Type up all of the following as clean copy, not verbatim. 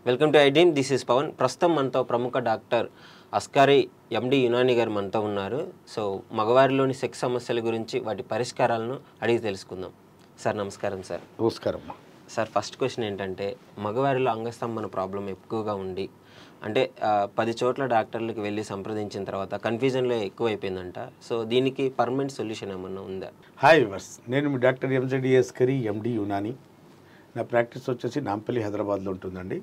Welcome to I dream. This is Pavan. ప్రస్తుతం మనతో ప్రముఖ డాక్టర్ అస్కారి ఎండి యునాని గారు మనతో ఉన్నారు. సో మగవారిలోని సెక్స్ సమస్యల గురించి వాటి పరిష్కారాలను అడిగి తెలుసుకుందాం. సార్ నమస్కారం. సార్ నమస్కారం. సార్ ఫస్ట్ క్వశ్చన్ ఏంటంటే, మగవారిలో అంగస్తంభన ప్రాబ్లం ఎక్కువగా ఉండి అంటే 10 చోట్ల డాక్టర్లకు వెళ్ళి సంప్రదించిన తర్వాత కన్ఫ్యూజన్లో ఎక్కువైపోయిందంట. సో దీనికి పర్మనెంట్ సొల్యూషన్ ఏమన్నా ఉందా? హాయ్ వివర్స్, నేను మీ డాక్టర్ ఎంజెడి అస్కారి ఎండి యునాని. నా ప్రాక్టీస్ వచ్చేసి నాంపల్లి హైదరాబాద్లో ఉంటుందండి.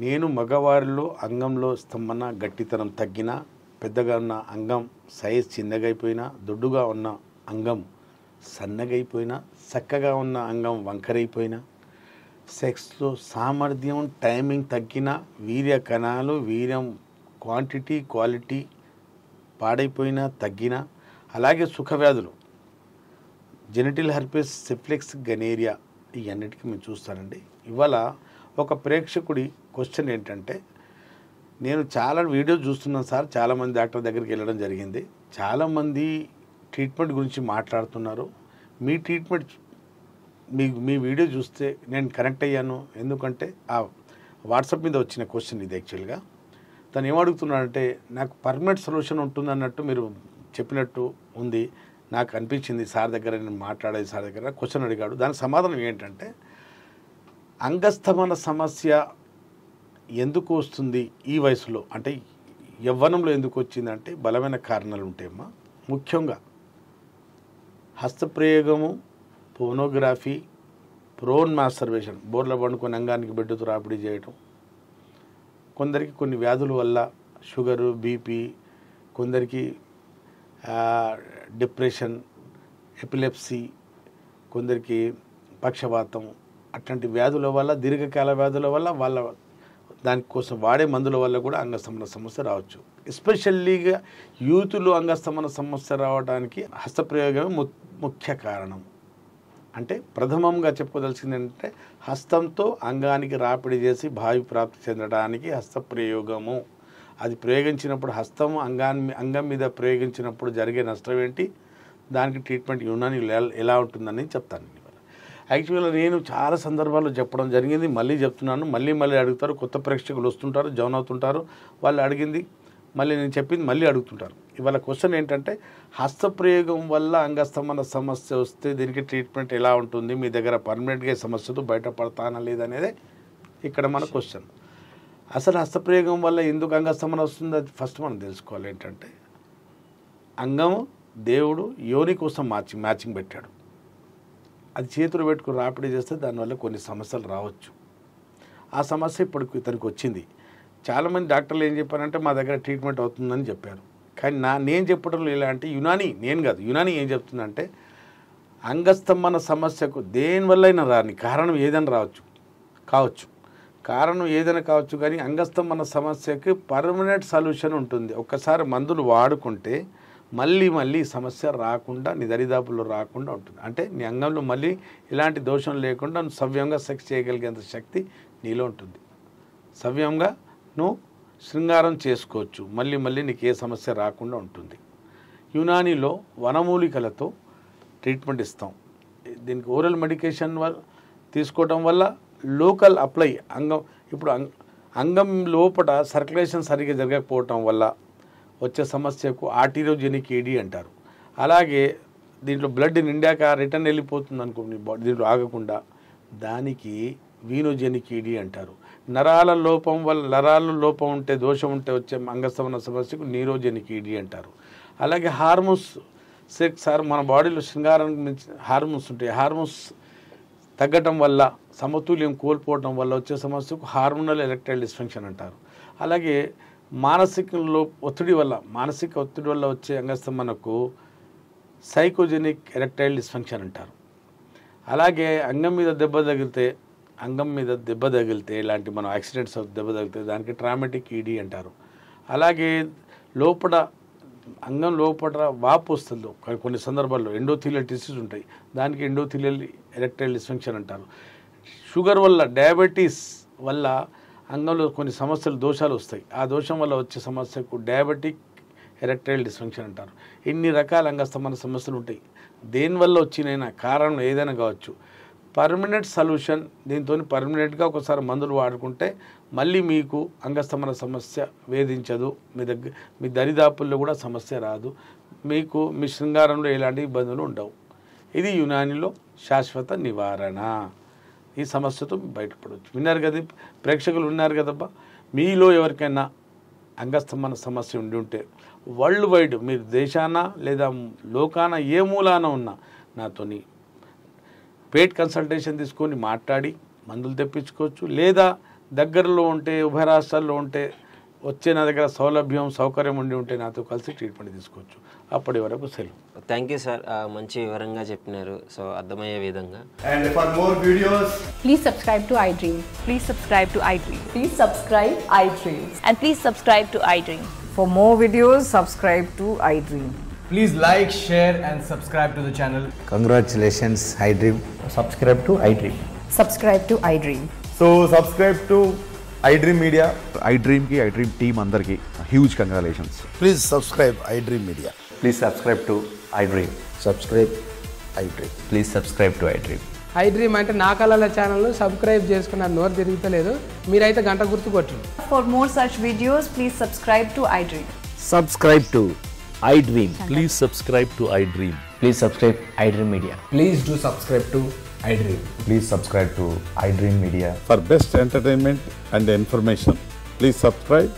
నేను మగవారిలో అంగంలో స్తంభన గట్టితనం తగ్గినా, పెద్దగా ఉన్న అంగం సైజ్ చిన్నగైపోయినా, దొడ్డుగా ఉన్న అంగం సన్నగైపోయినా, చక్కగా ఉన్న అంగం వంకరైపోయినా, సెక్స్లో సామర్థ్యం టైమింగ్ తగ్గిన, వీర్య కణాలు వీర్యం క్వాంటిటీ క్వాలిటీ పాడైపోయినా తగ్గినా, అలాగే సుఖవ్యాధులు జెనిటల్ హెర్పెస్ సిఫిలిస్ గనేరియా ఇవన్నిటికీ మేము చూస్తానండి. ఇవాళ ఒక ప్రేక్షకుడి క్వశ్చన్ ఏంటంటే, నేను చాలా వీడియోస్ చూస్తున్నాను సార్, చాలామంది డాక్టర్ దగ్గరికి వెళ్ళడం జరిగింది, చాలామంది ట్రీట్మెంట్ గురించి మాట్లాడుతున్నారు, మీ ట్రీట్మెంట్ మీ వీడియో చూస్తే నేను కనెక్ట్ అయ్యాను. ఎందుకంటే ఆ వాట్సాప్ మీద వచ్చిన క్వశ్చన్ ఇది. యాక్చువల్గా తను ఏమడుగుతున్నాడంటే, నాకు పర్మనెంట్ సొల్యూషన్ ఉంటుందన్నట్టు మీరు చెప్పినట్టు ఉంది, నాకు అనిపించింది సార్ దగ్గర, నేను మాట్లాడేది సార్ దగ్గర క్వశ్చన్ అడిగాడు. దానికి సమాధానం ఏంటంటే, అంగస్తంభన సమస్య ఎందుకు వస్తుంది ఈ వయసులో, అంటే యవ్వనంలో ఎందుకు వచ్చిందంటే బలమైన కారణాలు ఉంటాయమ్మా. ముఖ్యంగా హస్తప్రయోగము, పోనోగ్రఫీ, ప్రోన్ మాస్టర్బేషన్, బోర్ల పండుకొని అంగానికి బెడ్డుతో రాపిడి చేయటం, కొందరికి కొన్ని వ్యాధుల వల్ల షుగరు, బీపీ, కొందరికి డిప్రెషన్, ఎపిలెప్సీ, కొందరికి పక్షవాతం, అట్లాంటి వ్యాధుల వల్ల, దీర్ఘకాల వ్యాధుల వల్ల, వాళ్ళ దానికోసం వాడే మందుల వల్ల కూడా అంగస్తంభన సమస్య రావచ్చు. ఎస్పెషల్లీగా యూత్లో అంగస్తంభన సమస్య రావడానికి హస్తప్రయోగమే ముఖ్య కారణం. అంటే ప్రథమంగా చెప్పుకోదలిసింది ఏంటంటే, హస్తంతో అంగానికి రాపిడి చేసి భావి ప్రాప్తి చెందడానికి హస్తప్రయోగము. అది ప్రయోగించినప్పుడు, హస్తం అంగం మీద ప్రయోగించినప్పుడు జరిగే నష్టం ఏంటి, దానికి ట్రీట్మెంట్ యునాని ఎలా ఉంటుందని చెప్తాను. యాక్చువల్గా నేను చాలా సందర్భాల్లో చెప్పడం జరిగింది, మళ్ళీ చెప్తున్నాను, మళ్ళీ అడుగుతారు, కొత్త ప్రేక్షకులు వస్తుంటారు, జాయిన్ అవుతుంటారు, వాళ్ళు అడిగింది మళ్ళీ నేను చెప్పింది మళ్ళీ అడుగుతుంటారు. ఇవాళ క్వశ్చన్ ఏంటంటే, హస్తప్రయోగం వల్ల అంగస్తంభన సమస్య వస్తే దీనికి ట్రీట్మెంట్ ఎలా ఉంటుంది, మీ దగ్గర పర్మనెంట్గా సమస్యతో బయటపడతానా లేదనేదే ఇక్కడ మన క్వశ్చన్. అసలు హస్తప్రయోగం వల్ల ఎందుకు అంగస్తంభన వస్తుందో అది ఫస్ట్ మనం తెలుసుకోవాలి. ఏంటంటే, అంగము దేవుడు యోని కోసం మ్యాచింగ్ పెట్టాడు. అది చేతులు పెట్టుకుని రాపిడి చేస్తే దానివల్ల కొన్ని సమస్యలు రావచ్చు. ఆ సమస్య ఇప్పుడు ఇతనికి వచ్చింది. చాలామంది డాక్టర్లు ఏం చెప్పారంటే, మా దగ్గర ట్రీట్మెంట్ అవుతుందని చెప్పారు. కానీ నేను చెప్పడంలో ఎలా అంటే, నేను కాదు, యునాని ఏం చెప్తుందంటే, అంగస్తంభన సమస్యకు దేనివల్లైనా రాని కారణం ఏదైనా కావచ్చు, కారణం ఏదైనా కావచ్చు, కానీ అంగస్తంభన సమస్యకి పర్మనెంట్ సొల్యూషన్ ఉంటుంది. ఒక్కసారి మందులు వాడుకుంటే మళ్ళీ సమస్య రాకుండా, నీ దరిదాపుల్లో రాకుండా ఉంటుంది. అంటే నీ అంగంలో మళ్ళీ ఇలాంటి దోషం లేకుండా నువ్వు సవ్యంగా సెక్స్ చేయగలిగేంత శక్తి నీలో ఉంటుంది. సవ్యంగా నువ్వు శృంగారం చేసుకోవచ్చు, మళ్ళీ నీకు ఏ సమస్య రాకుండా ఉంటుంది. యునానిలో వనమూలికలతో ట్రీట్మెంట్ ఇస్తాం. దీనికి ఓరల్ మెడికేషన్ తీసుకోవడం వల్ల లోకల్ అప్లై ఇప్పుడు అంగం లోపల సర్క్యులేషన్ సరిగ్గా జరగకపోవటం వల్ల వచ్చే సమస్యకు ఆర్టీరియోజెనిక్ ఏడీ అంటారు. అలాగే దీంట్లో బ్లడ్ నిండాక రిటర్న్ వెళ్ళిపోతుంది అనుకోండి బాడీ, దీంట్లో ఆగకుండా, దానికి వీనోజెనిక్ ఏడీ అంటారు. నరాల లోపం ఉంటే, దోషం ఉంటే వచ్చే అంగస్తంభన సమస్యకు న్యూరోజెనిక్ ఏడీ అంటారు. అలాగే హార్మోన్స్, మన బాడీలో శృంగారానికి మించిన హార్మోన్స్ ఉంటాయి. హార్మోన్స్ తగ్గటం వల్ల, సమతుల్యం కోల్పోవటం వల్ల వచ్చే సమస్యకు హార్మోనల్ ఎరెక్టైల్ డిస్ఫంక్షన్ అంటారు. అలాగే మానసిక ఒత్తిడి వల్ల వచ్చే అంగస్తంభనకు సైకోజెనిక్ ఎరెక్టైల్ డిస్ఫంక్షన్ అంటారు. అలాగే అంగం మీద దెబ్బ తగిలితే ఇలాంటి మనం యాక్సిడెంట్స్ దెబ్బ తగిలితే దానికి ట్రామాటిక్ ఈడీ అంటారు. అలాగే అంగం లోపల వాపు వస్తుంది, కొన్ని సందర్భాల్లో ఎండోథీలియల్ డిసీజ్ ఉంటాయి, దానికి ఎండోథీలియల్ ఎరెక్టైల్ డిస్ఫంక్షన్ అంటారు. షుగర్ వల్ల, డయాబెటీస్ వల్ల అంగంలో కొన్ని దోషాలు వస్తాయి. ఆ దోషం వల్ల వచ్చే సమస్యకు డయాబెటిక్ ఎరెక్టైల్ డిస్ఫంక్షన్ అంటారు. ఇన్ని రకాల అంగస్తంభన సమస్యలు ఉంటాయి. దేనివల్ల వచ్చినైనా కారణం ఏదైనా కావచ్చు. Permanent solution. దీంతో పర్మనెంట్గా ఒకసారి మందులు వాడుకుంటే మళ్ళీ మీకు అంగస్తంభన సమస్య వేధించదు, మీ దరిదాపుల్లో కూడా సమస్య రాదు, మీకు మీ శృంగారంలో ఎలాంటి ఇబ్బందులు ఉండవు. ఇది యునానిలో శాశ్వత నివారణ. ఈ సమస్యతో బయటపడవచ్చు. విన్నారు కదా, ప్రేక్షకులు ఉన్నారు కదబ్బా, మీలో ఎవరికైనా అంగస్తంభన సమస్య ఉండి ఉంటే వరల్డ్ వైడ్ మీరు దేశాన లేదా లోకాన ఏ మూలాన ఉన్నా నాతోని పెయిడ్ కన్సల్టేషన్ తీసుకొని మాట్లాడి మందులు తెప్పించుకోవచ్చు. లేదా దగ్గరలో ఉంటే ఉభయ రాష్ట్రాల్లో ఉంటే వచ్చే నా దగ్గర సౌకర్యం ఉండి ఉంటే నాతో కలిసి ట్రీట్మెంట్ తీసుకోవచ్చు. అప్పటి వరకు సెలవు. థ్యాంక్ యూ సార్, మంచి వివరంగా చెప్పినారు, సో అర్థమయ్యే విధంగా. And for more videos, please subscribe to iDream. Please subscribe to iDream. Please subscribe iDream. And please subscribe to iDream. For more videos, subscribe to iDream. please like, share and subscribe to the channel. Congratulations, iDream. Subscribe to iDream. Subscribe to iDream. So subscribe to iDream Media. iDream ki iDream team andarki huge congratulations. Please subscribe iDream Media. Please subscribe to iDream. Subscribe iDream. Please subscribe to iDream. iDream అంటే నా కళల channel subscribe చేసుకున్నారు, నోరు తిరుగుతలేదు, మీరైతే గంట గుర్తు కొట్టండి. For more such videos, please subscribe to iDream. Subscribe to iDream. Please subscribe to iDream. Please subscribe iDream Media. Please do subscribe to iDream. Please subscribe to iDream Media. For best entertainment and information, please subscribe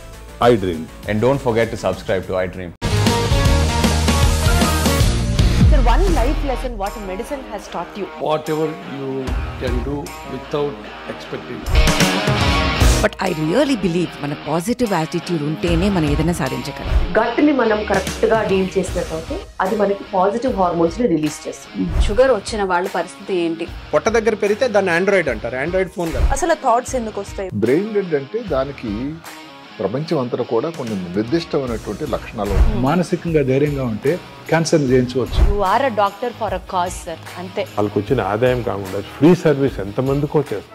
iDream. And don't forget to subscribe to iDream. Sir, one life lesson what medicine has taught you. Whatever you can do without expecting. But I really believe మన positive attitude ఉంటేనే మనం ఏదైనా సాధించగలం. గట్ని మనం కరెక్ట్గా deal చేసినట్లయితే అది మనకి పాజిటివ్ హార్మోన్స్ని రిలీజ్ చేస్తుంది. షుగర్ వచ్చిన వాళ్ళ పరిస్థితి ఏంటి? పొట్ట దగ్గర పెరిగితే దాన్ని ఆండ్రాయిడ్ అంటారు, ఆండ్రాయిడ్ ఫోన్ కదా. అసలు థాట్స్ ఎందుకు వస్తాయి? బ్రెయిన్ డెడ్ అంటే దానికి ప్రపంచం అంతా కూడా కొన్ని నిర్దిష్టమైనటువంటి లక్షణాలు ఉంటాయి. మానసికంగా ధైర్యంగా ఉంటే క్యాన్సర్ జయించవచ్చు. You are a doctor for a cause, sir. అంతే. వాళ్ళకు వచ్చిన ఆదాయం కాకుండా ఫ్రీ సర్వీస్ ఎంతమందికో చేస్తారు.